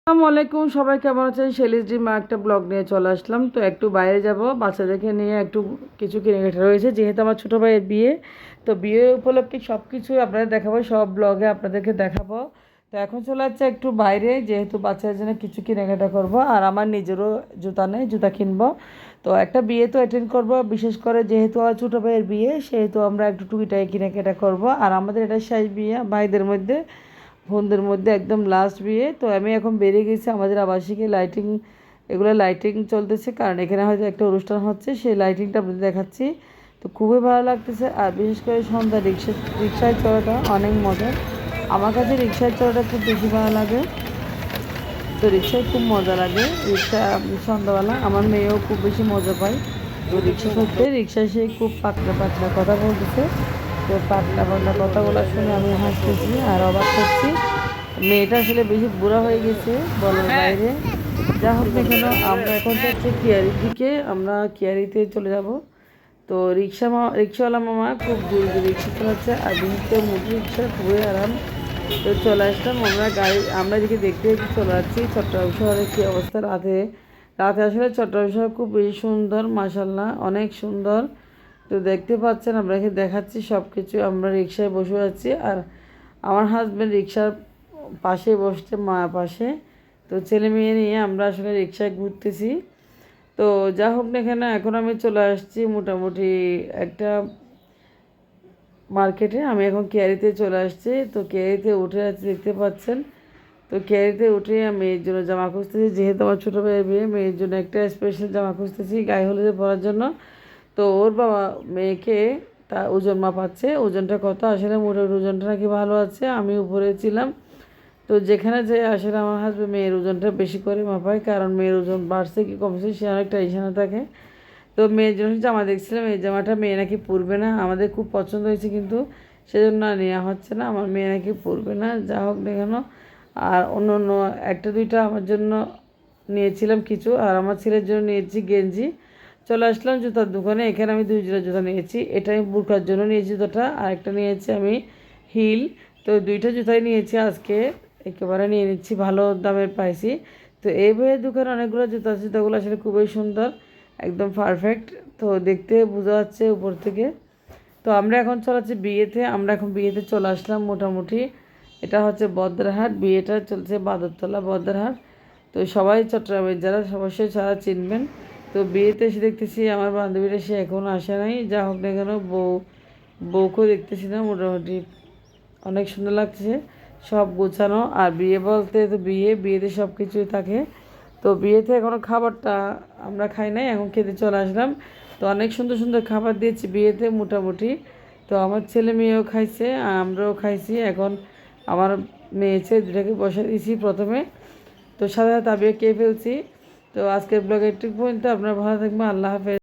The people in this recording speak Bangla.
আসসালামু আলাইকুম, সবাই কেমন আছেন? শেলিস ডি মা একটা ব্লগ নিয়ে চলে আসলাম। তো একটু বাইরে যাব, বাচ্চাদেরকে নিয়ে একটু কিছু কেনাকাটা রয়েছে, যেহেতু আমার ছোটো ভাইয়ের বিয়ে। তো বিয়ে উপলক্ষে সব কিছু আপনাদের দেখাবো, সব ব্লগে আপনাদেরকে দেখাবো। তো এখন চলে যাচ্ছে একটু বাইরে, যেহেতু বাচ্চাদের জন্য কিছু কেনাকাটা করব, আর আমার নিজেরও জুতা নেই, জুতা কিনবো। তো একটা বিয়ে তো অ্যাটেন্ড করব, বিশেষ করে যেহেতু আমার ছোটো ভাইয়ের বিয়ে, সেহেতু আমরা একটু টুকিটাকি কেনাকাটা করব। আর আমাদের এটা শেষ বিয়ে ভাইদের মধ্যে, বোনদের মধ্যে একদম লাস্ট বিয়ে। তো আমি এখন বেরিয়ে গেছি আমাদের আবাসিকে, লাইটিং, এগুলো লাইটিং চলতেছে, কারণ এখানে হয়তো একটা অনুষ্ঠান হচ্ছে, সেই লাইটিংটা আপনাদের দেখাচ্ছি। তো খুবই ভালো লাগতেছে। আর বিশেষ করে সন্ধ্যা রিক্সায় চড়াটা অনেক মজা। আমার কাছে রিক্সায় চড়াটা খুব বেশি ভালো লাগে। তো রিক্সায় খুব মজা লাগে, রিক্সা সন্ধ্যাবেলা আমার মেয়েও খুব বেশি মজা পায়। তো রিক্সা করতে, রিক্সায় সে খুব পাতলা পাতলা কথা বলতেছে। তো পাতলা পাতলা কথাগুলো শুনে আমি হাসতেছি আর অবাক করছি। মেয়েটা আসলে বেশি বুড়া হয়ে গেছে বলার বাইরে। যা হোক না কেন, আমরা এখন যাচ্ছি কিয়ারির দিকে, আমরা কিয়ারিতে চলে যাব। তো রিক্সাওয়ালা মামা খুব জোরে জোরে রিক্সা চালাচ্ছে, আর বিশেষ করে মোটর রিক্সা খুবই আরাম। তো চলে আসলাম আমরা আমরা এদিকে দেখতে দেখতে চলে যাচ্ছি চট্টগ্রাম শহরের কী অবস্থা রাতে। রাতে আসলে চট্টগ্রাম শহর খুব বেশি সুন্দর, মাশাআল্লাহ অনেক সুন্দর। তো দেখতে পাচ্ছেন, আপনাকে দেখাচ্ছি সব কিছু। আমরা রিক্সায় বসে আছি, আর আমার হাজব্যান্ড রিক্সার পাশে বসছে, মা পাশে। তো ছেলে মেয়ে নিয়ে আমরা আসলে রিক্সায় ঘুরতেছি। তো যা হোক না কেন, এখন আমি চলে আসছি মোটামুটি একটা মার্কেটে। আমি এখন কেয়ারিতে চলে আসছি। তো কেয়ারিতে উঠে আছে, দেখতে পাচ্ছেন। তো কেয়ারিতে উঠে আমি মেয়ের জন্য জামা খুঁজতেছি, যেহেতু আমার ছোটো ভাইয়ের বিয়ে, মেয়ের জন্য একটা স্পেশাল জামা খুঁজতেছি গায়ে হলুদে পরার জন্য। তো ওর বাবা মেয়েকে তা ওজন মাপাচ্ছে, ওজনটা কত আসলে, মোটামুটি ওজনটা নাকি ভালো আছে। আমি উপরে ছিলাম। তো যেখানে যে আসলে আমার হাজব্যান্ড মেয়ের ওজনটা বেশি করে মাপায়, কারণ মেয়ের ওজন বাড়ছে কি কমছে সে অনেক টেনশনে থাকে। তো মেয়ের জন্য জামা দেখছিলাম, এই জামাটা মেয়ে নাকি পরবে না, আমাদের খুব পছন্দ হয়েছে, কিন্তু সেজন্য নেওয়া হচ্ছে না, আমার মেয়ে নাকি পরবে না। যা হোক না কেন, আর অন্য অন্য একটা দুইটা আমার জন্য নিয়েছিলাম কিছু, আর আমার ছেলের জন্য নিয়েছি গেঞ্জি। চলে আসলাম জুতার দোকানে, এখানে আমি 2 জোড়া জুতা নিয়েছি। এটা আমি বুরকার জন্য নিয়েছি জুতাটা, আর একটা নিয়েছি আমি হিল। তো 2টা জুতাই নিয়েছি আজকে, একেবারে নিয়ে নিচ্ছি, ভালো দামের পাইছি। তো এই বইয়ের দোকানে অনেকগুলো জুতা আছে, জুতাগুলো আসলে খুবই সুন্দর, একদম পারফেক্ট। তো দেখতে বোঝা যাচ্ছে উপর থেকে। তো আমরা এখন চলাচ্ছি বিয়েতে, আমরা এখন বিয়েতে চলে আসলাম মোটামুটি। এটা হচ্ছে বদ্রাহাট, বিয়েটা চলছে বাদরতলা বদ্রাহাট। তো সবাই চট্টগ্রামের যারা অবশ্যই সারা চিনবেন। তো বিয়েতে এসে দেখতেছি আমার বান্ধবীরা সে এখনও আসে নাই। যা হোক না কেন, বউকেও দেখতেছি না, মোটামুটি অনেক সুন্দর লাগছে, সব গোছানো। আর বিয়ে বলতে তো বিয়েতে সব কিছুই থাকে। তো বিয়েতে এখনও খাবারটা আমরা খাই নাই, এখন খেতে চলে আসলাম। তো অনেক সুন্দর সুন্দর খাবার দিয়েছি বিয়েতে মোটামুটি। তো আমার ছেলে মেয়েও খাইছে, আমরাও খাইছি। এখন আমার মেয়ে ছেলে দুটাকে বসে দিয়েছি প্রথমে। তো সাথে সাথে আমিও খেয়ে ফেলছি। তো আজকের ব্লগে একটু পর্যন্ত, আপনারা ভালো থাকবেন, আল্লাহ হাফেজ।